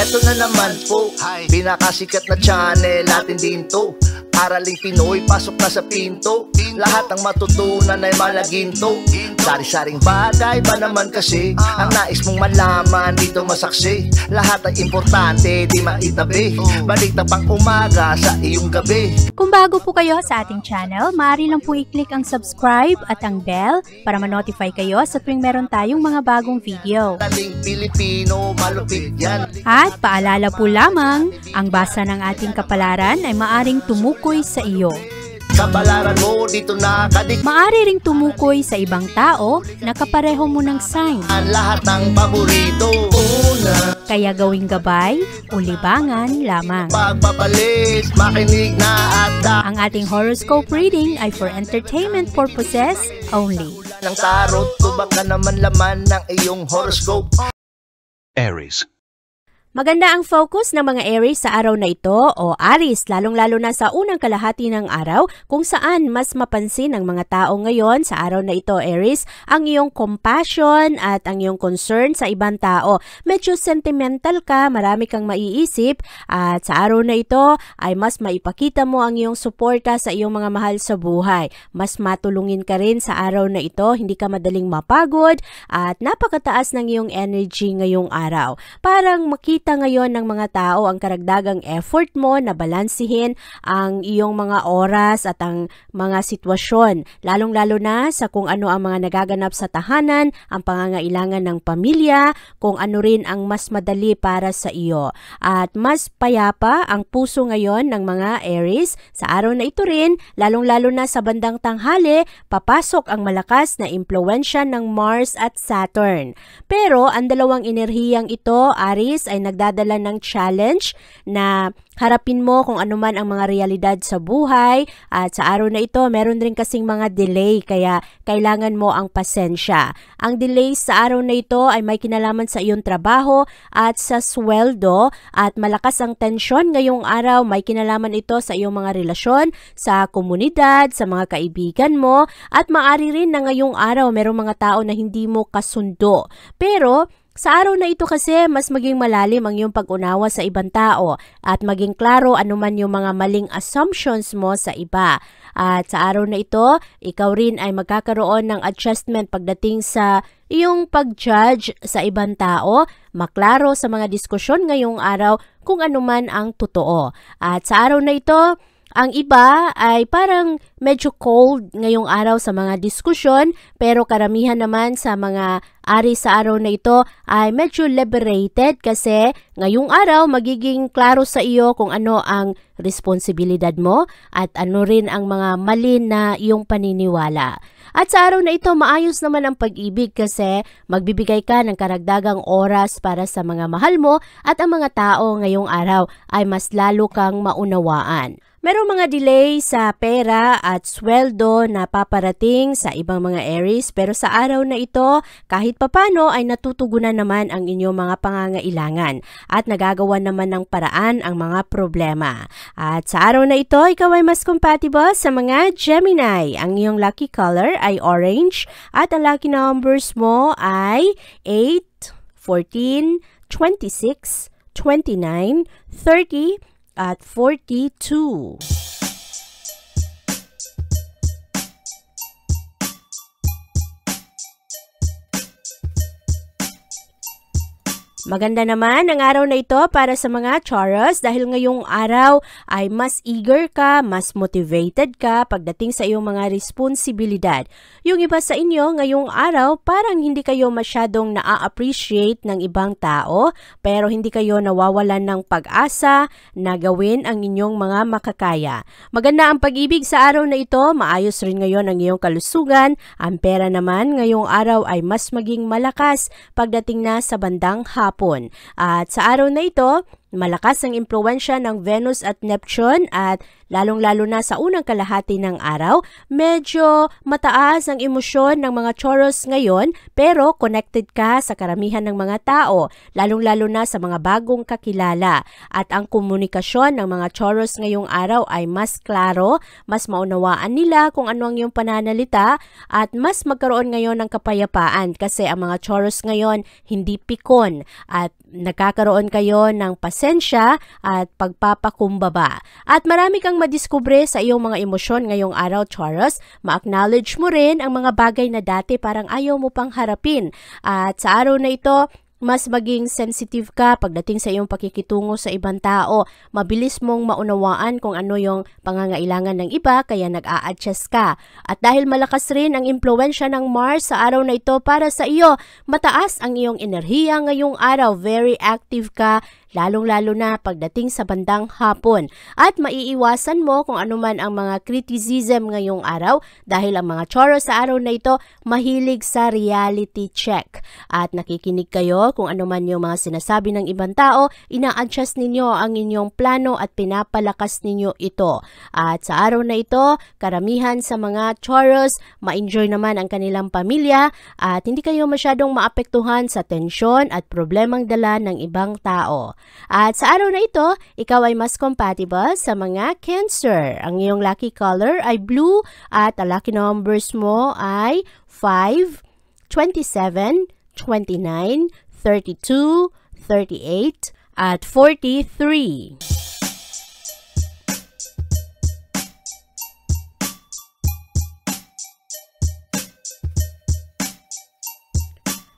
Eto na naman po, pinakasikat na channel natin din to. Araling Pinoy, pasok na sa pinto. Lahat ng matutunan ay malaginto. Sari-saring bagay ba naman kasi ang nais mong malaman dito masaksi. Lahat ay importante, di maitabi. Balik na pang umaga sa iyong gabi. Kung bago po kayo sa ating channel, maaari lang po i-click ang subscribe at ang bell para ma-notify kayo sa tuwing meron tayong mga bagong video. Taling Pilipino, malupit yan. At paalala po lamang, ang basa ng ating kapalaran ay maaring tumukoy sa iyo. Kapalaran mo dito nakadik. Maaari ring tumukoy sa ibang tao na kapareho mo ng sign. Ang lahat ng paborito. Una, Kaya gawing gabay o libangan lamang. pagpapalis, makinig na at Ang ating horoscope reading ay for entertainment purposes only. ng tarot. Tubak ka naman laman ng iyong horoscope. Aries. Maganda ang focus ng mga Aries sa araw na ito o Aries, lalong-lalo na sa unang kalahati ng araw kung saan mas mapansin ng mga tao ngayon sa araw na ito, Aries, ang iyong compassion at ang iyong concern sa ibang tao. Medyo sentimental ka, marami kang maiisip at sa araw na ito ay mas maipakita mo ang iyong suporta sa iyong mga mahal sa buhay. Mas matulungin ka rin sa araw na ito, hindi ka madaling mapagod at napakataas ng iyong energy ngayong araw. Parang makita ngayon ng mga tao ang karagdagang effort mo na balansihin ang iyong mga oras at ang mga sitwasyon, lalong-lalo na sa kung ano ang mga nagaganap sa tahanan, ang pangangailangan ng pamilya, kung ano rin ang mas madali para sa iyo. At mas payapa ang puso ngayon ng mga Aries. Sa araw na ito rin, lalong-lalo na sa bandang tanghali, papasok ang malakas na impluwensya ng Mars at Saturn. Pero ang dalawang enerhiyang ito, Aries, ay nagdadala ng challenge na harapin mo kung ano man ang mga realidad sa buhay at sa araw na ito meron rin kasing mga delay kaya kailangan mo ang pasensya. Ang delay sa araw na ito ay may kinalaman sa iyong trabaho at sa sweldo at malakas ang tensyon ngayong araw, may kinalaman ito sa iyong mga relasyon, sa komunidad, sa mga kaibigan mo at maaari rin na ngayong araw merong mga tao na hindi mo kasundo. Pero sa araw na ito kasi, mas maging malalim ang iyong pag-unawa sa ibang tao at maging klaro anuman yung mga maling assumptions mo sa iba. At sa araw na ito, ikaw rin ay magkakaroon ng adjustment pagdating sa iyong pag-judge sa ibang tao, maklaro sa mga diskusyon ngayong araw kung anuman ang totoo. At sa araw na ito, ang iba ay parang medyo cold ngayong araw sa mga diskusyon pero karamihan naman sa mga Aries sa araw na ito ay medyo liberated kasi ngayong araw magiging klaro sa iyo kung ano ang responsibilidad mo at ano rin ang mga mali na iyong paniniwala. At sa araw na ito maayos naman ang pag-ibig kasi magbibigay ka ng karagdagang oras para sa mga mahal mo at ang mga tao ngayong araw ay mas lalo kang maunawaan. Merong mga delay sa pera at sweldo na paparating sa ibang mga Aries pero sa araw na ito kahit papano ay natutugunan naman ang inyong mga pangangailangan at nagagawa naman ng paraan ang mga problema. At sa araw na ito ikaw ay mas compatible sa mga Gemini. Ang iyong lucky color ay orange at ang lucky numbers mo ay 8, 14, 26, 29, 30, at 42. Maganda naman ang araw na ito para sa mga Taurus dahil ngayong araw ay mas eager ka, mas motivated ka pagdating sa iyong mga responsibilidad. Yung iba sa inyo ngayong araw parang hindi kayo masyadong na-appreciate ng ibang tao pero hindi kayo nawawalan ng pag-asa na gawin ang inyong mga makakaya. Maganda ang pag-ibig sa araw na ito, maayos rin ngayon ang iyong kalusugan. Ang pera naman ngayong araw ay mas maging malakas pagdating na sa bandang hapon. At sa araw na ito, malakas ang impluwensya ng Venus at Neptune at lalong-lalo na sa unang kalahati ng araw. Medyo mataas ang emosyon ng mga Taurus ngayon pero connected ka sa karamihan ng mga tao, lalong-lalo na sa mga bagong kakilala. At ang komunikasyon ng mga Taurus ngayong araw ay mas klaro, mas maunawaan nila kung ano ang iyong pananalita at mas magkaroon ngayon ng kapayapaan kasi ang mga Taurus ngayon hindi pikon at nagkakaroon kayo ng pasensya at pagpapakumbaba. At marami kang madiskubre sa iyong mga emosyon ngayong araw, Taurus. Ma-acknowledge mo rin ang mga bagay na dati parang ayaw mo pang harapin. At sa araw na ito, mas maging sensitive ka pagdating sa iyong pakikitungo sa ibang tao. Mabilis mong maunawaan kung ano yung pangangailangan ng iba kaya nag-a-adjust ka. At dahil malakas rin ang impluwensya ng Mars sa araw na ito para sa iyo, mataas ang iyong enerhiya ngayong araw. Very active ka, lalong-lalo na pagdating sa bandang hapon. At maiiwasan mo kung anuman ang mga criticism ngayong araw dahil ang mga Taurus sa araw na ito mahilig sa reality check. At nakikinig kayo kung anuman yung mga sinasabi ng ibang tao, ina-adjust ninyo ang inyong plano at pinapalakas ninyo ito. At sa araw na ito, karamihan sa mga Taurus, ma-enjoy naman ang kanilang pamilya at hindi kayo masyadong maapektuhan sa tensyon at problemang dala ng ibang tao. At sa araw na ito, ikaw ay mas compatible sa mga Cancer. Ang iyong lucky color ay blue at ang lucky numbers mo ay 5, 27, 29, 32, 38, at 43.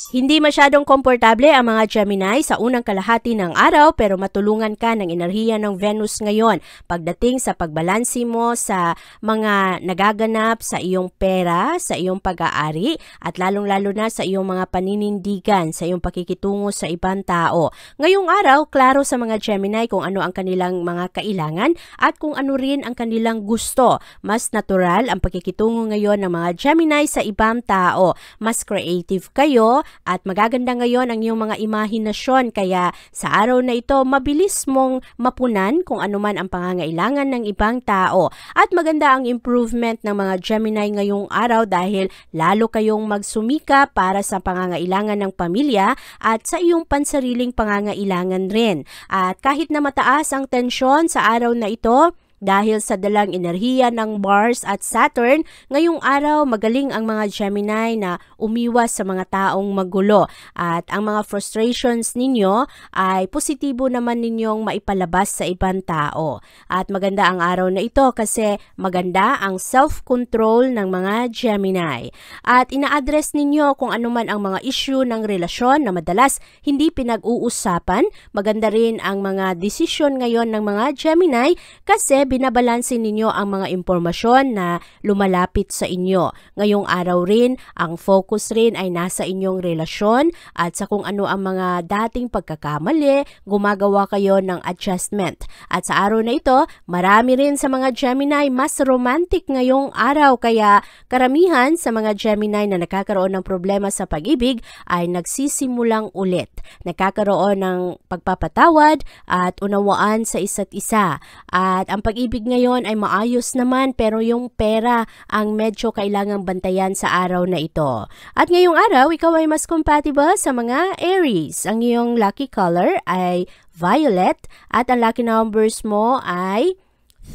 Hindi masyadong komportable ang mga Gemini sa unang kalahati ng araw pero matulungan ka ng enerhiya ng Venus ngayon pagdating sa pagbalansi mo sa mga nagaganap sa iyong pera, sa iyong pag-aari at lalong-lalo na sa iyong mga paninindigan, sa iyong pakikitungo sa ibang tao. Ngayong araw, klaro sa mga Gemini kung ano ang kanilang mga kailangan at kung ano rin ang kanilang gusto. Mas natural ang pakikitungo ngayon ng mga Gemini sa ibang tao. Mas creative kayo at magaganda ngayon ang iyong mga imahinasyon kaya sa araw na ito mabilis mong mapunan kung anuman ang pangangailangan ng ibang tao. At maganda ang improvement ng mga Gemini ngayong araw dahil lalo kayong magsumika para sa pangangailangan ng pamilya at sa iyong pansariling pangangailangan rin. At kahit na mataas ang tensyon sa araw na ito, dahil sa dalang enerhiya ng Mars at Saturn, ngayong araw magaling ang mga Gemini na umiwas sa mga taong magulo. At ang mga frustrations ninyo ay positibo naman ninyong maipalabas sa ibang tao. At maganda ang araw na ito kasi maganda ang self-control ng mga Gemini. At ina-address ninyo kung anuman ang mga issue ng relasyon na madalas hindi pinag-uusapan. Maganda rin ang mga desisyon ngayon ng mga Gemini kasi binabalansin ninyo ang mga impormasyon na lumalapit sa inyo. Ngayong araw rin, ang focus rin ay nasa inyong relasyon at sa kung ano ang mga dating pagkakamali, gumagawa kayo ng adjustment. At sa araw na ito, marami rin sa mga Gemini mas romantic ngayong araw kaya karamihan sa mga Gemini na nakakaroon ng problema sa pag-ibig ay nagsisimulang ulit. Nakakaroon ng pagpapatawad at unawaan sa isa't isa. At ang pag-ibig ngayon ay maayos naman pero yung pera ang medyo kailangang bantayan sa araw na ito. At ngayong araw, ikaw ay mas compatible sa mga Aries. Ang iyong lucky color ay violet at ang lucky numbers mo ay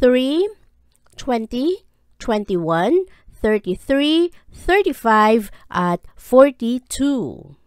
3, 20, 21, 33, 35, at 42.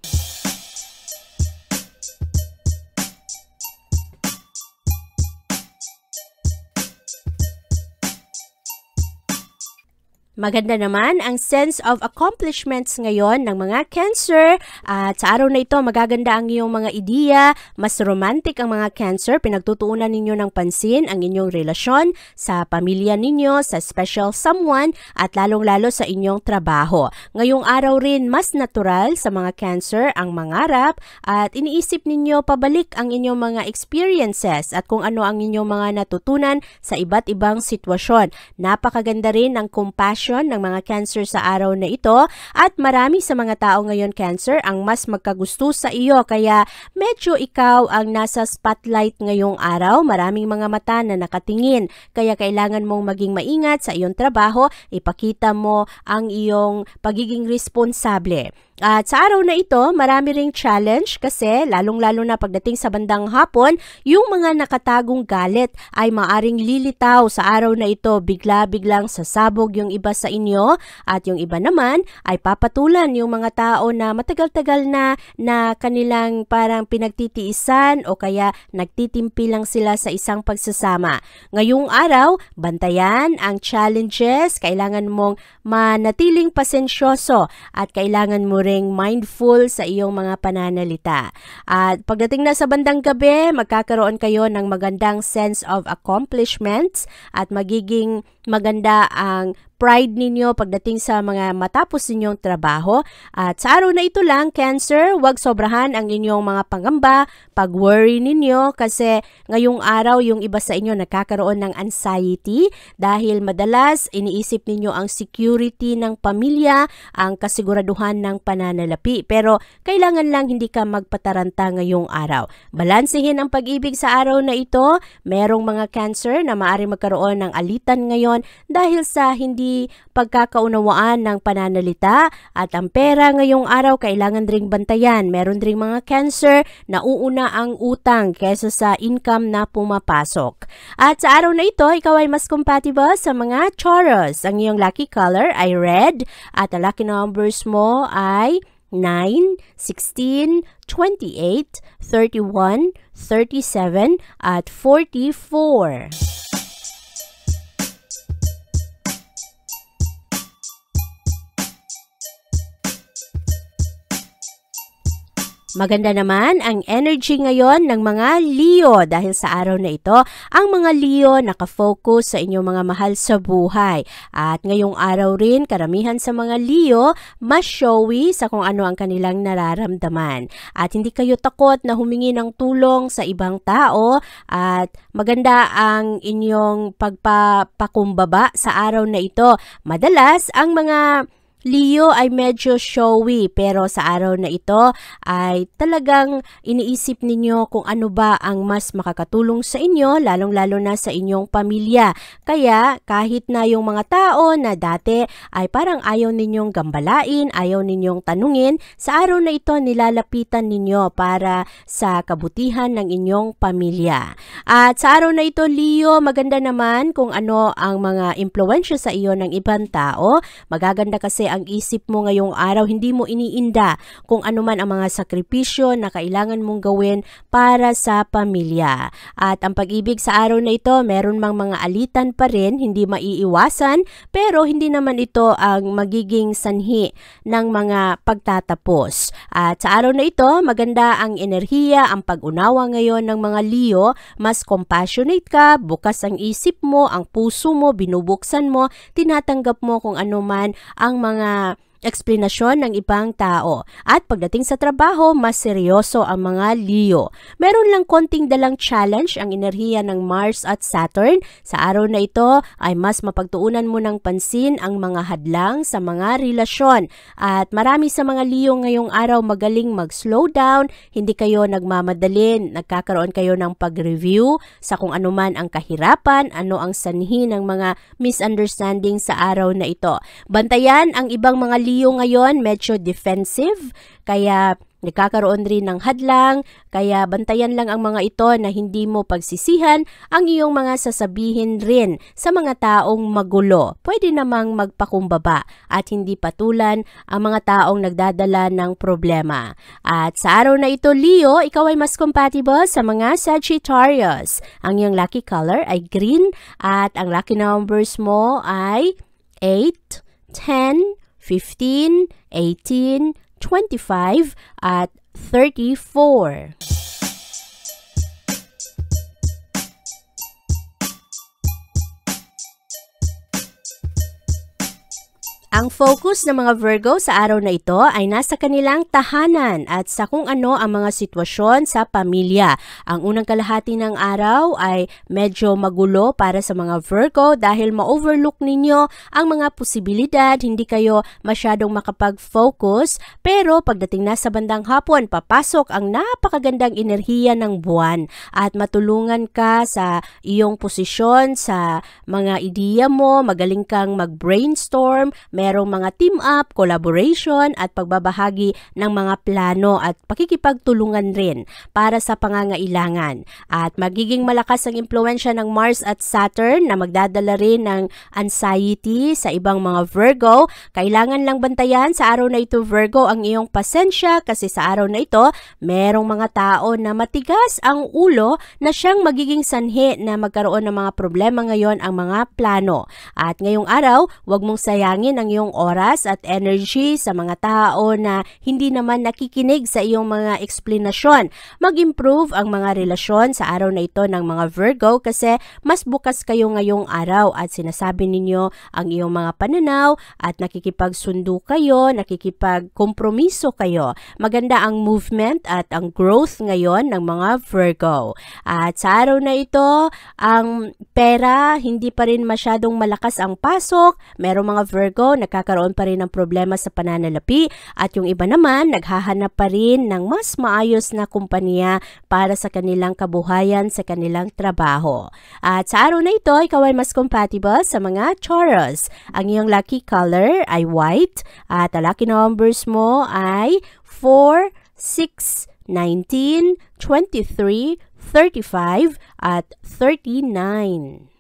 Maganda naman ang sense of accomplishments ngayon ng mga Cancer at sa araw na ito magaganda ang iyong mga ideya, mas romantic ang mga Cancer, pinagtutuunan ninyo ng pansin ang inyong relasyon sa pamilya ninyo, sa special someone at lalong-lalo sa inyong trabaho. Ngayong araw rin mas natural sa mga Cancer ang mangarap at iniisip ninyo pabalik ang inyong mga experiences at kung ano ang inyong mga natutunan sa iba't ibang sitwasyon. Napakaganda rin ang compassion sitwasyon ng mga Cancer sa araw na ito at marami sa mga tao ngayon Cancer ang mas magkagusto sa iyo kaya medyo ikaw ang nasa spotlight ngayong araw. Maraming mga mata na nakatingin kaya kailangan mong maging maingat sa iyong trabaho, ipakita mo ang iyong pagiging responsable. At sa araw na ito, marami ring challenge kasi lalong-lalo na pagdating sa bandang hapon, yung mga nakatagong galit ay maaring lilitaw sa araw na ito. Bigla-biglang sasabog yung iba sa inyo at yung iba naman ay papatulan yung mga tao na matagal-tagal na kanilang parang pinagtitiisan o kaya nagtitimpi lang sila sa isang pagsasama. Ngayong araw, bantayan ang challenges, kailangan mong manatiling pasensyoso at kailangan mo ring mindful sa iyong mga pananalita. At pagdating na sa bandang gabi, magkakaroon kayo ng magandang sense of accomplishments at magiging maganda ang pride ninyo pagdating sa mga matapos ninyong trabaho. At sa araw na ito lang, Cancer, huwag sobrahan ang inyong mga pangamba, pag-worry ninyo kasi ngayong araw yung iba sa inyo nakakaroon ng anxiety dahil madalas iniisip ninyo ang security ng pamilya, ang kasiguraduhan ng pananalapi. Pero kailangan lang hindi ka magpataranta ngayong araw. Balansehin ang pag-ibig sa araw na ito. Merong mga Cancer na maaaring magkaroon ng alitan ngayon dahil sa hindi pagkakaunawaan ng pananalita at ang pera ngayong araw kailangan ring bantayan. Meron ring mga Cancer na uuna ang utang kaysa sa income na pumapasok. At sa araw na ito, ikaw ay mas compatible sa mga Taurus. Ang iyong lucky color ay red at ang lucky numbers mo ay 9, 16, 28, 31, 37 at 44. Maganda naman ang energy ngayon ng mga Leo dahil sa araw na ito, ang mga Leo nakafocus sa inyong mga mahal sa buhay. At ngayong araw rin, karamihan sa mga Leo, mas showy sa kung ano ang kanilang nararamdaman. At hindi kayo takot na humingi ng tulong sa ibang tao at maganda ang inyong pagpapakumbaba sa araw na ito. Madalas, ang mga Leo ay medyo showy pero sa araw na ito ay talagang iniisip ninyo kung ano ba ang mas makakatulong sa inyo lalong-lalo na sa inyong pamilya. Kaya kahit na yung mga tao na dati ay parang ayaw ninyong gambalain, ayaw ninyong tanungin, sa araw na ito nilalapitan ninyo para sa kabutihan ng inyong pamilya. At sa araw na ito Leo, maganda naman kung ano ang mga impluwensya sa iyo ng ibang tao. Magaganda kasi ang isip mo ngayong araw, hindi mo iniinda kung ano man ang mga sakripisyo na kailangan mong gawin para sa pamilya. At ang pag-ibig sa araw na ito, meron mang mga alitan pa rin, hindi maiiwasan, pero hindi naman ito ang magiging sanhi ng mga pagtatapos. At sa araw na ito, maganda ang enerhiya, ang pag-unawa ngayon ng mga Leo, mas compassionate ka, bukas ang isip mo, ang puso mo, binubuksan mo, tinatanggap mo kung ano man ang mga eksplanasyon ng ibang tao. At pagdating sa trabaho, mas seryoso ang mga Leo. Meron lang konting dalang challenge ang enerhiya ng Mars at Saturn. Sa araw na ito ay mas mapagtuunan mo ng pansin ang mga hadlang sa mga relasyon. At marami sa mga Leo ngayong araw magaling mag-slow down, hindi kayo nagmamadali, nagkakaroon kayo ng pag-review sa kung ano man ang kahirapan, ano ang sanhi ng mga misunderstanding sa araw na ito. Bantayan ang ibang mga Leo ngayon, medyo defensive, kaya nagkakaroon rin ng hadlang, kaya bantayan lang ang mga ito na hindi mo pagsisihan ang iyong mga sasabihin rin sa mga taong magulo. Pwede namang magpakumbaba at hindi patulan ang mga taong nagdadala ng problema. At sa araw na ito, Leo, ikaw ay mas compatible sa mga Sagittarius. Ang iyong lucky color ay green at ang lucky numbers mo ay 8, 10, 15, 18, 25 at 34. Ang focus ng mga Virgo sa araw na ito ay nasa kanilang tahanan at sa kung ano ang mga sitwasyon sa pamilya. Ang unang kalahati ng araw ay medyo magulo para sa mga Virgo dahil ma-overlook ninyo ang mga posibilidad, hindi kayo masyadong makapag-focus. Pero pagdating na sa bandang hapon, papasok ang napakagandang enerhiya ng buwan at matulungan ka sa iyong posisyon, sa mga ideya mo, magaling kang mag-brainstorm, merong mga team up, collaboration at pagbabahagi ng mga plano at pakikipagtulungan rin para sa pangangailangan. At magiging malakas ang impluwensya ng Mars at Saturn na magdadala rin ng anxiety sa ibang mga Virgo. Kailangan lang bantayan sa araw na ito, Virgo, ang iyong pasensya kasi sa araw na ito, merong mga tao na matigas ang ulo na siyang magiging sanhi na magkaroon ng mga problema ngayon ang mga plano. At ngayong araw, huwag mong sayangin ang iyong oras at energy sa mga tao na hindi naman nakikinig sa iyong mga eksplanasyon. Mag-improve ang mga relasyon sa araw na ito ng mga Virgo kasi mas bukas kayo ngayong araw at sinasabi ninyo ang iyong mga pananaw at nakikipagsundo kayo, nakikipagkompromiso kayo. Maganda ang movement at ang growth ngayon ng mga Virgo. At sa araw na ito, ang pera hindi pa rin masyadong malakas ang pasok. Merong mga Virgo nagkakaroon pa rin ng problema sa pananalapi at yung iba naman naghahanap pa rin ng mas maayos na kumpanya para sa kanilang kabuhayan, sa kanilang trabaho. At sa araw na ito, ikaw ay mas compatible sa mga Taurus. Ang iyong lucky color ay white at ang lucky numbers mo ay 4, 6, 19, 23, 35 at 39.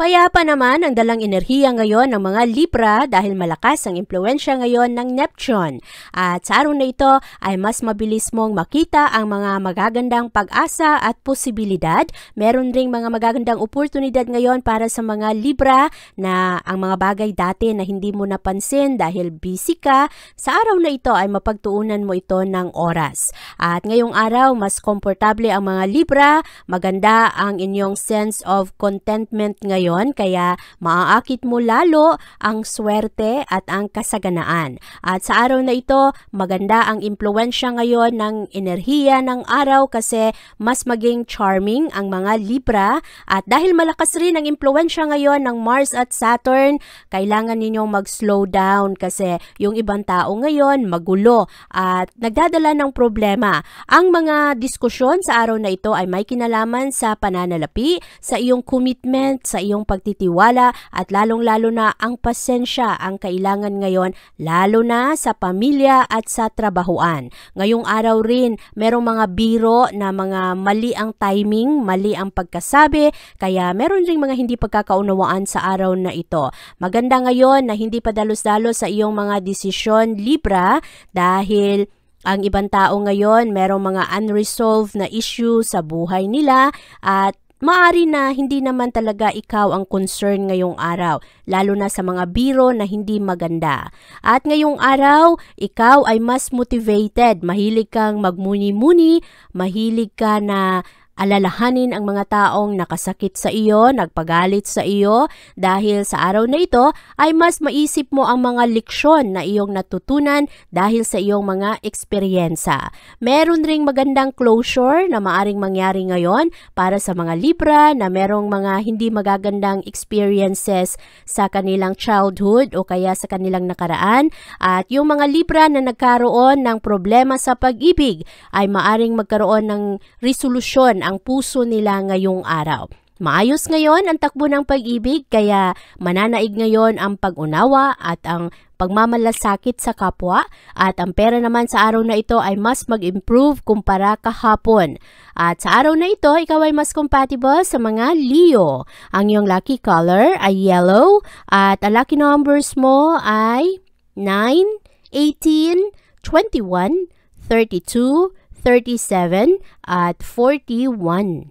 Payapa naman ang dalang enerhiya ngayon ng mga Libra dahil malakas ang impluwensya ngayon ng Neptune. At sa araw na ito ay mas mabilis mong makita ang mga magagandang pag-asa at posibilidad. Meron ring mga magagandang oportunidad ngayon para sa mga Libra na ang mga bagay dati na hindi mo napansin dahil busy ka, sa araw na ito ay mapagtuunan mo ito ng oras. At ngayong araw, mas komportable ang mga Libra, maganda ang inyong sense of contentment ngayon. Kaya maaakit mo lalo ang swerte at ang kasaganaan. At sa araw na ito, maganda ang impluwensya ngayon ng enerhiya ng araw kasi mas maging charming ang mga Libra. At dahil malakas rin ang impluwensya ngayon ng Mars at Saturn, kailangan ninyong mag-slow down kasi yung ibang tao ngayon magulo at nagdadala ng problema. Ang mga diskusyon sa araw na ito ay may kinalaman sa pananalapi, sa iyong commitment, sa iyong pagtitiwala at lalong-lalo na ang pasensya ang kailangan ngayon lalo na sa pamilya at sa trabahuan. Ngayong araw rin, merong mga biro na mga mali ang timing, mali ang pagkasabi, kaya meron ring mga hindi pagkakaunawaan sa araw na ito. Maganda ngayon na hindi pa dalos-dalos sa iyong mga desisyon, Libra, dahil ang ibang tao ngayon merong mga unresolved na issue sa buhay nila at maari na hindi naman talaga ikaw ang concern ngayong araw, lalo na sa mga biro na hindi maganda. At ngayong araw, ikaw ay mas motivated, mahilig kang magmuni-muni, mahilig ka na alalahanin ang mga taong nakasakit sa iyo, nagpagalit sa iyo, dahil sa araw na ito ay mas maisip mo ang mga leksyon na iyong natutunan dahil sa iyong mga eksperyensa. Meron ring magandang closure na maaring mangyari ngayon para sa mga Libra na merong mga hindi magagandang experiences sa kanilang childhood o kaya sa kanilang nakaraan. At yung mga Libra na nagkaroon ng problema sa pag-ibig ay maaring magkaroon ng resolusyon ang puso nila ngayong araw. Maayos ngayon ang takbo ng pag-ibig kaya mananaig ngayon ang pag-unawa at ang pagmamalasakit sa kapwa at ang pera naman sa araw na ito ay mas mag-improve kumpara kahapon. At sa araw na ito, ikaw ay mas compatible sa mga Leo. Ang iyong lucky color ay yellow at ang lucky numbers mo ay 9, 18, 21, 32, 37 at 41.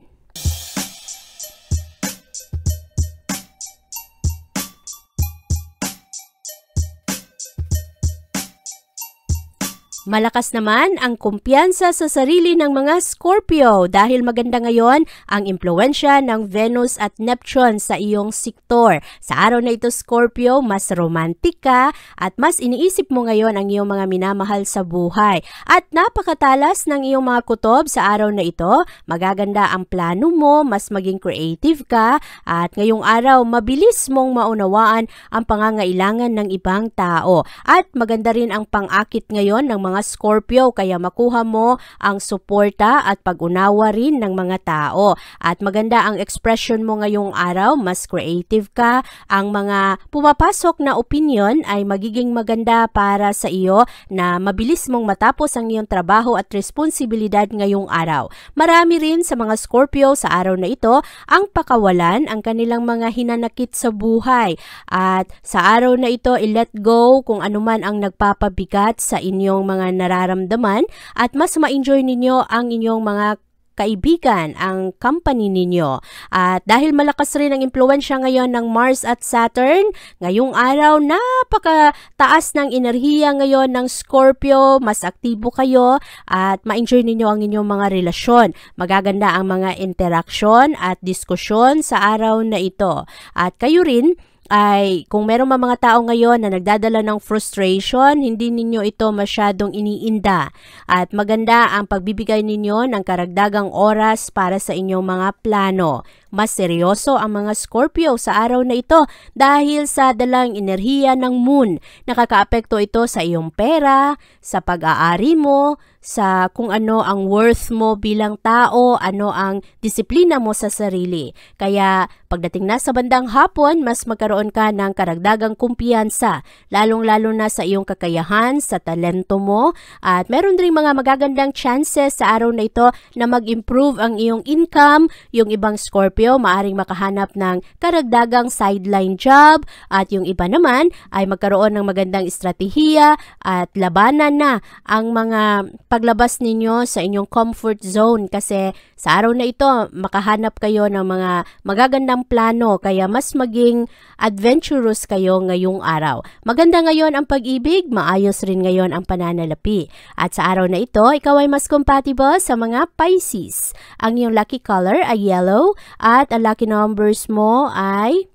Malakas naman ang kumpiyansa sa sarili ng mga Scorpio dahil maganda ngayon ang impluwensya ng Venus at Neptune sa iyong sektor. Sa araw na ito, Scorpio, mas romantic ka at mas iniisip mo ngayon ang iyong mga minamahal sa buhay. At napakatalas ng iyong mga kutob sa araw na ito, magaganda ang plano mo, mas maging creative ka at ngayong araw mabilis mong maunawaan ang pangangailangan ng ibang tao. At maganda rin ang pang-akit ngayon ng mga Scorpio kaya makuha mo ang suporta at pag-unawa rin ng mga tao. At maganda ang expression mo ngayong araw, mas creative ka. Ang mga pumapasok na opinion ay magiging maganda para sa iyo na mabilis mong matapos ang iyong trabaho at responsibilidad ngayong araw. Marami rin sa mga Scorpio sa araw na ito ang pakawalan ang kanilang mga hinanakit sa buhay. At sa araw na ito, i-let go kung anuman ang nagpapabigat sa inyong mga nararamdaman at mas ma-enjoy ninyo ang inyong mga kaibigan, ang company ninyo. At dahil malakas rin ang impluwensya ngayon ng Mars at Saturn, ngayong araw napakataas ng enerhiya ngayon ng Scorpio, mas aktibo kayo at ma-enjoy ninyo ang inyong mga relasyon. Magaganda ang mga interaksyon at diskusyon sa araw na ito. At kayo rin, ay kung meron mga tao ngayon na nagdadala ng frustration, hindi ninyo ito masyadong iniinda. At maganda ang pagbibigay ninyo ng karagdagang oras para sa inyong mga plano. Mas seryoso ang mga Scorpio sa araw na ito dahil sa dalang enerhiya ng moon. Nakakaapekto ito sa iyong pera, sa pag-aari mo, sa kung ano ang worth mo bilang tao, ano ang disiplina mo sa sarili. Kaya pagdating na sa bandang hapon, mas magkaroon ka ng karagdagang kumpiyansa, lalong-lalo na sa iyong kakayahan, sa talento mo, at meron rin mga magagandang chances sa araw na ito na mag-improve ang iyong income. Yung ibang Scorpio, maaring makahanap ng karagdagang sideline job, at yung iba naman ay magkaroon ng magandang estratehiya at labanan na ang mga paglabas ninyo sa inyong comfort zone kasi sa araw na ito makahanap kayo ng mga magagandang plano kaya mas maging adventurous kayo ngayong araw. Maganda ngayon ang pag-ibig, maayos rin ngayon ang pananalapi. At sa araw na ito, ikaw ay mas compatible sa mga Pisces. Ang iyong lucky color ay yellow at ang lucky numbers mo ay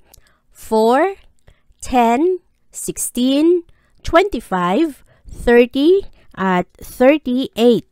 4, 10, 16, 25, 30, at 38.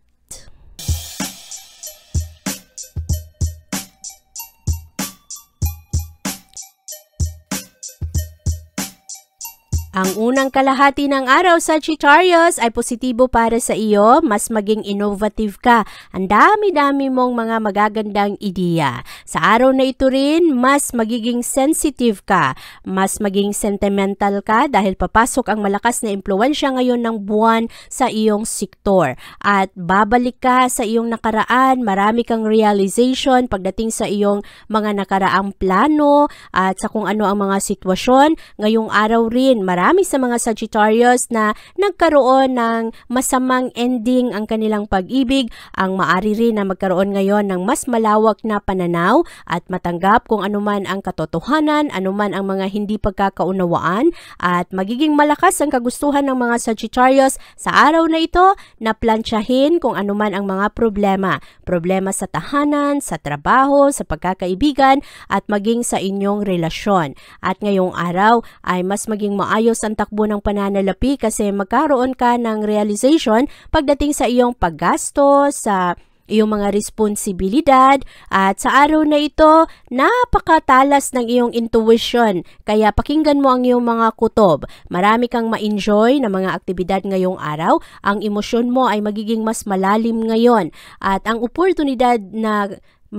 Ang unang kalahati ng araw, Sagittarius, ay positibo para sa iyo, mas maging innovative ka. Ang dami-dami mong mga magagandang ideya. Sa araw na ito rin, mas magiging sensitive ka, mas maging sentimental ka dahil papasok ang malakas na impluwensya ngayon ng buwan sa iyong sektor. At babalik ka sa iyong nakaraan, marami kang realization pagdating sa iyong mga nakaraang plano at sa kung ano ang mga sitwasyon. Ngayong araw rin, marami sa mga Sagittarius na nagkaroon ng masamang ending ang kanilang pag-ibig, ang maari rin na magkaroon ngayon ng mas malawak na pananaw at matanggap kung anuman ang katotohanan, anuman ang mga hindi pagkakaunawaan at magiging malakas ang kagustuhan ng mga Sagittarius sa araw na ito na plantsahin kung anuman ang mga problema. Problema sa tahanan, sa trabaho, sa pagkakaibigan at maging sa inyong relasyon. At ngayong araw ay mas maging maayos ang takbo ng pananalapi kasi magkaroon ka ng realization pagdating sa iyong paggastos, sa iyong mga responsibilidad at sa araw na ito, napakatalas ng iyong intuition. Kaya pakinggan mo ang iyong mga kutob. Marami kang ma-enjoy na mga aktibidad ngayong araw. Ang emosyon mo ay magiging mas malalim ngayon. At ang oportunidad na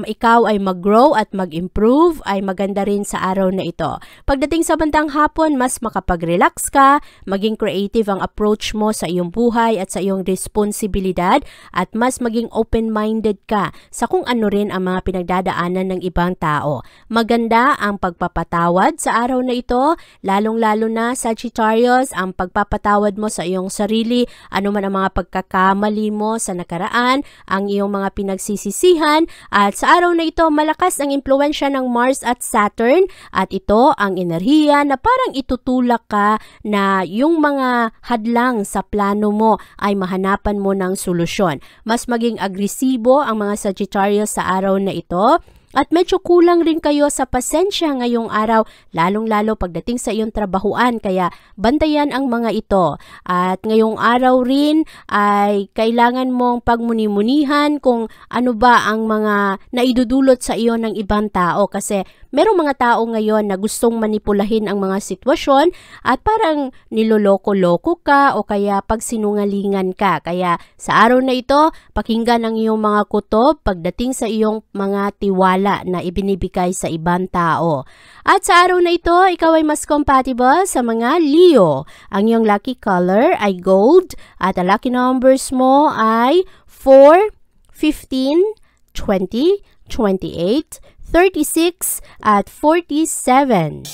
ikaw ay mag-grow at mag-improve ay maganda rin sa araw na ito. Pagdating sa bandang hapon, mas makapag-relax ka, maging creative ang approach mo sa iyong buhay at sa iyong responsibilidad at mas maging open-minded ka sa kung ano rin ang mga pinagdadaanan ng ibang tao. Maganda ang pagpapatawad sa araw na ito, lalong-lalo na Sagittarius, ang pagpapatawad mo sa iyong sarili, ano man ang mga pagkakamali mo sa nakaraan, ang iyong mga pinagsisisihan at sa sa araw na ito, malakas ang impluwensya ng Mars at Saturn at ito ang enerhiya na parang itutulak ka na yung mga hadlang sa plano mo ay mahanapan mo ng solusyon. Mas maging agresibo ang mga Sagittarius sa araw na ito. At medyo kulang rin kayo sa pasensya ngayong araw, lalong-lalo pagdating sa iyong trabahuan, kaya bantayan ang mga ito. At ngayong araw rin ay kailangan mong pagmuni-munihan kung ano ba ang mga naidudulot sa iyo ng ibang tao kasi merong mga tao ngayon na gustong manipulahin ang mga sitwasyon at parang niloloko-loko ka o kaya pagsinungalingan ka. Kaya sa araw na ito, pakinggan ang iyong mga kutob pagdating sa iyong mga tiwala na ibinibigay sa ibang tao. At sa araw na ito, ikaw ay mas compatible sa mga Leo. Ang iyong lucky color ay gold at ang lucky numbers mo ay 4, 15, 20, 28, 36 at 47.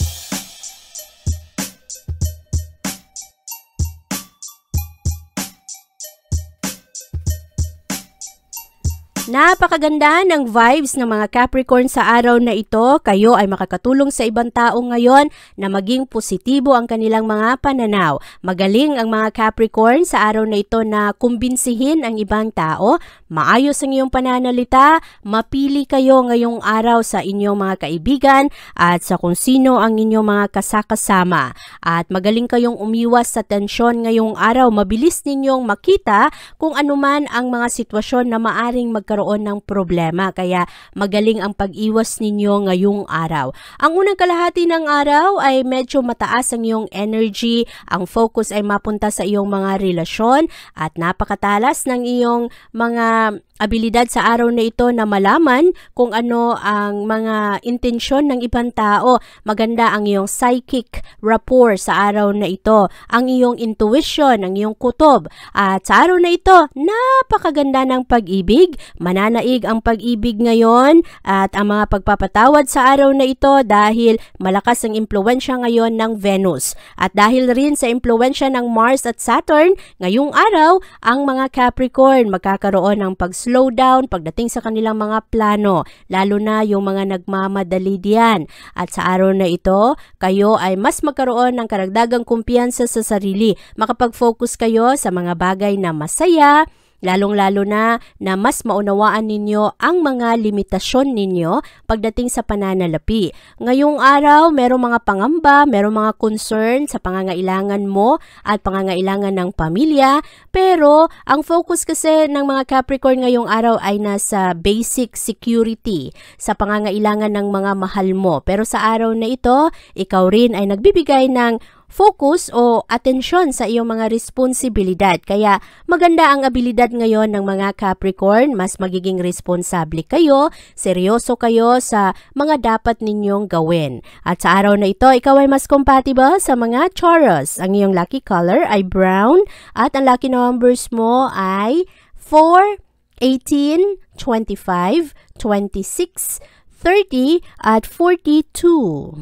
Napakaganda ng vibes ng mga Capricorn sa araw na ito. Kayo ay makakatulong sa ibang tao ngayon na maging positibo ang kanilang mga pananaw. Magaling ang mga Capricorn sa araw na ito na kumbinsihin ang ibang tao. Maayos ang iyong pananalita. Mapili kayo ngayong araw sa inyong mga kaibigan at sa kung sino ang inyong mga kasakasama. At magaling kayong umiwas sa tensyon ngayong araw. Mabilis ninyong makita kung anuman ang mga sitwasyon na maaring magkaroon ng problema. Kaya magaling ang pag-iwas ninyo ngayong araw. Ang unang kalahati ng araw ay medyo mataas ang iyong energy. Ang focus ay mapunta sa iyong mga relasyon at napakatalas ng iyong mga abilidad sa araw na ito na malaman kung ano ang mga intensyon ng ibang tao. Maganda ang iyong psychic rapport sa araw na ito, ang iyong intuition, ang iyong kutob. At sa araw na ito, napakaganda ng pag-ibig. Mananaig ang pag-ibig ngayon at ang mga pagpapatawad sa araw na ito dahil malakas ang impluwensya ngayon ng Venus. At dahil rin sa impluwensya ng Mars at Saturn, ngayong araw, ang mga Capricorn magkakaroon ng slow down pagdating sa kanilang mga plano, lalo na yung mga nagmamadali diyan. At sa araw na ito, kayo ay mas magkaroon ng karagdagang kumpiyansa sa sarili. Makapag-focus kayo sa mga bagay na masaya, lalong-lalo na mas maunawaan ninyo ang mga limitasyon ninyo pagdating sa pananalapi. Ngayong araw, merong mga pangamba, merong mga concern sa pangangailangan mo at pangangailangan ng pamilya. Pero ang focus kasi ng mga Capricorn ngayong araw ay nasa basic security sa pangangailangan ng mga mahal mo. Pero sa araw na ito, ikaw rin ay nagbibigay ng focus o atensyon sa iyong mga responsibilidad. Kaya maganda ang abilidad ngayon ng mga Capricorn. Mas magiging responsable kayo, seryoso kayo sa mga dapat ninyong gawin. At sa araw na ito, ikaw ay mas compatible sa mga Taurus. Ang iyong lucky color ay brown at ang lucky numbers mo ay 4, 18, 25, 26, 30 at 42.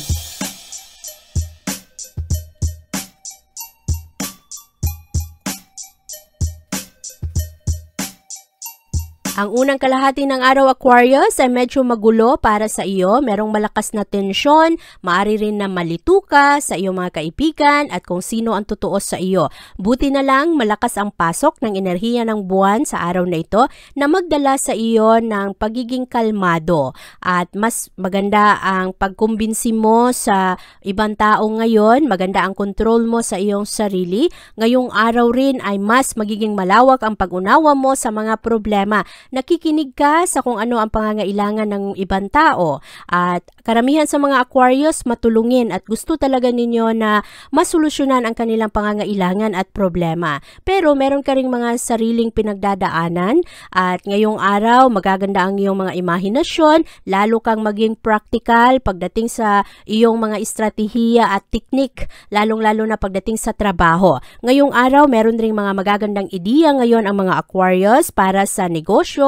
Ang unang kalahati ng araw, Aquarius, ay medyo magulo para sa iyo. Merong malakas na tensyon, maaari rin na malito ka sa iyong mga kaibigan at kung sino ang totoo sa iyo. Buti na lang malakas ang pasok ng enerhiya ng buwan sa araw na ito na magdala sa iyo ng pagiging kalmado. At mas maganda ang pagkumbinsi mo sa ibang tao ngayon, maganda ang kontrol mo sa iyong sarili. Ngayong araw rin ay mas magiging malawak ang pag-unawa mo sa mga problema. Nakikinig ka sa kung ano ang pangangailangan ng ibang tao at karamihan sa mga Aquarius matulungin at gusto talaga ninyo na masolusyonan ang kanilang pangangailangan at problema. Pero meron ka ring mga sariling pinagdadaanan at ngayong araw magaganda ang iyong mga imahinasyon, lalo kang maging practical pagdating sa iyong mga estratehiya at teknik, lalong-lalo na pagdating sa trabaho. Ngayong araw meron ring mga magagandang ideya ngayon ang mga Aquarius para sa negosyo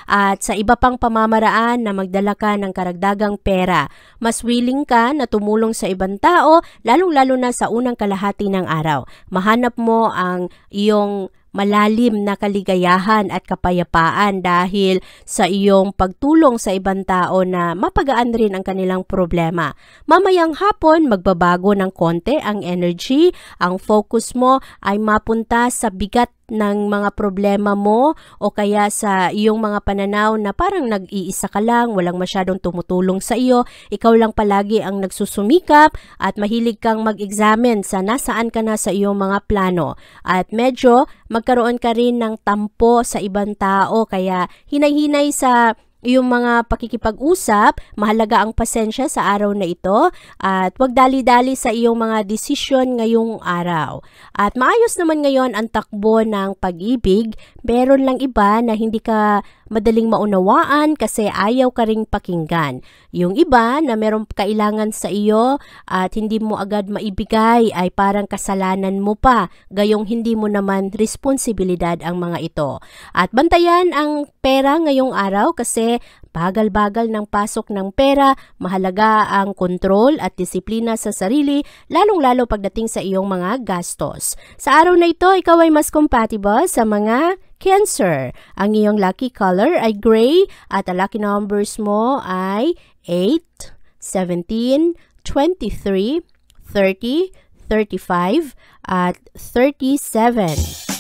at sa iba pang pamamaraan na magdala ka ng karagdagang pera. Mas willing ka na tumulong sa ibang tao, lalong-lalo na sa unang kalahati ng araw. Mahanap mo ang iyong malalim na kaligayahan at kapayapaan dahil sa iyong pagtulong sa ibang tao na mapagaan rin ang kanilang problema. Mamayang hapon, magbabago ng konti ang energy, ang focus mo ay mapunta sa bigat ng mga problema mo o kaya sa iyong mga pananaw na parang nag-iisa ka lang, walang masyadong tumutulong sa iyo, ikaw lang palagi ang nagsusumikap at mahilig kang mag-examine sa nasaan ka na sa iyong mga plano. At medyo magkaroon ka rin ng tampo sa ibang tao kaya hinay-hinay sa iyong mga pakikipag-usap, mahalaga ang pasensya sa araw na ito at huwag dali-dali sa iyong mga desisyon ngayong araw. At maayos naman ngayon ang takbo ng pag-ibig, meron lang iba na hindi ka madaling maunawaan kasi ayaw ka ring pakinggan. Yung iba na meron kailangan sa iyo at hindi mo agad maibigay ay parang kasalanan mo pa, gayong hindi mo naman responsibilidad ang mga ito. At bantayan ang pera ngayong araw kasi bagal-bagal ng pasok ng pera, mahalaga ang kontrol at disiplina sa sarili, lalong-lalo pagdating sa iyong mga gastos. Sa araw na ito, ikaw ay mas compatible sa mga Cancer. Ang iyong lucky color ay gray at ang lucky numbers mo ay 8, 17, 23, 30, 35 at 37.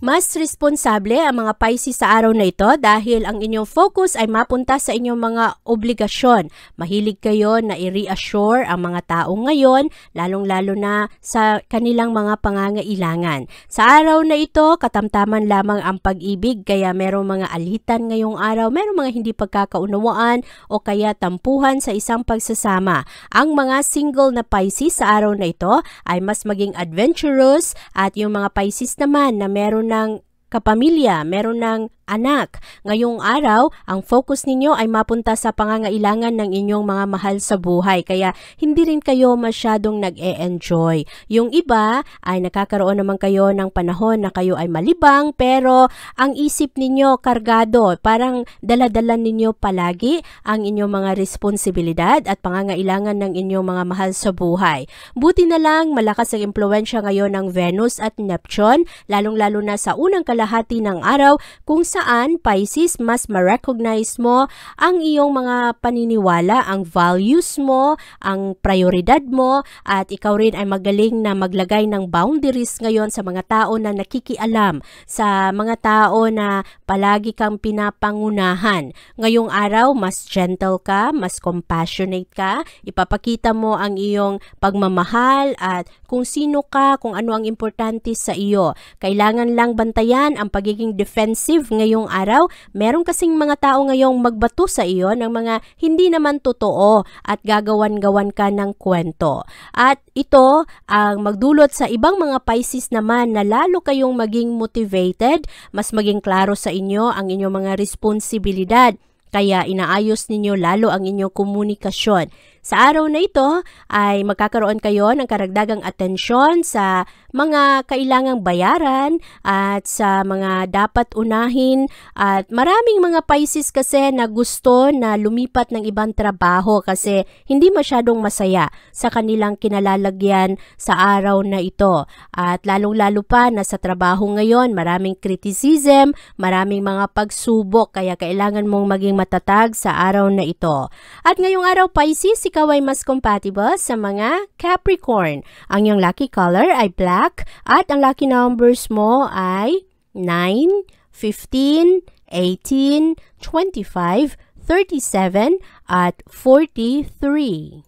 Mas responsable ang mga Pisces sa araw na ito dahil ang inyong focus ay mapunta sa inyong mga obligasyon. Mahilig kayo na i-reassure ang mga tao ngayon, lalong-lalo na sa kanilang mga pangangailangan. Sa araw na ito, katamtaman lamang ang pag-ibig kaya merong mga alitan ngayong araw, merong mga hindi pagkakaunawaan o kaya tampuhan sa isang pagsasama. Ang mga single na Pisces sa araw na ito ay mas maging adventurous at yung mga Pisces naman na meron ng kapamilya, meron ng anak. Ngayong araw, ang focus ninyo ay mapunta sa pangangailangan ng inyong mga mahal sa buhay. Kaya hindi rin kayo masyadong nag-e-enjoy. Yung iba ay nakakaroon naman kayo ng panahon na kayo ay malibang pero ang isip ninyo kargado. Parang dala-dala ninyo palagi ang inyong mga responsibilidad at pangangailangan ng inyong mga mahal sa buhay. Buti na lang malakas ang impluwensya ngayon ng Venus at Neptune, lalong-lalo na sa unang kalahati ng araw kung saan Pisces mas ma-recognize mo ang iyong mga paniniwala, ang values mo, ang prioridad mo at ikaw rin ay magaling na maglagay ng boundaries ngayon sa mga tao na nakikialam, sa mga tao na palagi kang pinapangunahan. Ngayong araw, mas gentle ka, mas compassionate ka, ipapakita mo ang iyong pagmamahal at kung sino ka, kung ano ang importante sa iyo. Kailangan lang bantayan ang pagiging defensive ngayong araw. Meron kasing mga tao ngayong magbato sa iyo ng mga hindi naman totoo at gagawan-gawan ka ng kwento. At ito ang magdulot sa ibang mga Pisces naman na lalo kayong maging motivated, mas maging klaro sa inyo ang inyong mga responsibilidad. Kaya inaayos ninyo lalo ang inyong komunikasyon. Sa araw na ito ay magkakaroon kayo ng karagdagang atensyon sa mga kailangang bayaran at sa mga dapat unahin at maraming mga Pisces kasi na gusto na lumipat ng ibang trabaho kasi hindi masyadong masaya sa kanilang kinalalagyan sa araw na ito. At lalong-lalo pa na sa trabaho ngayon maraming criticism, maraming mga pagsubok kaya kailangan mong maging matatag sa araw na ito. At ngayong araw Pisces, ikaw ay mas compatible sa mga Capricorn. Ang iyong lucky color ay black at ang lucky numbers mo ay 9, 15, 18, 25, 37 at 43.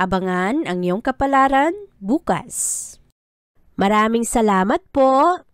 Abangan ang iyong kapalaran bukas. Maraming salamat po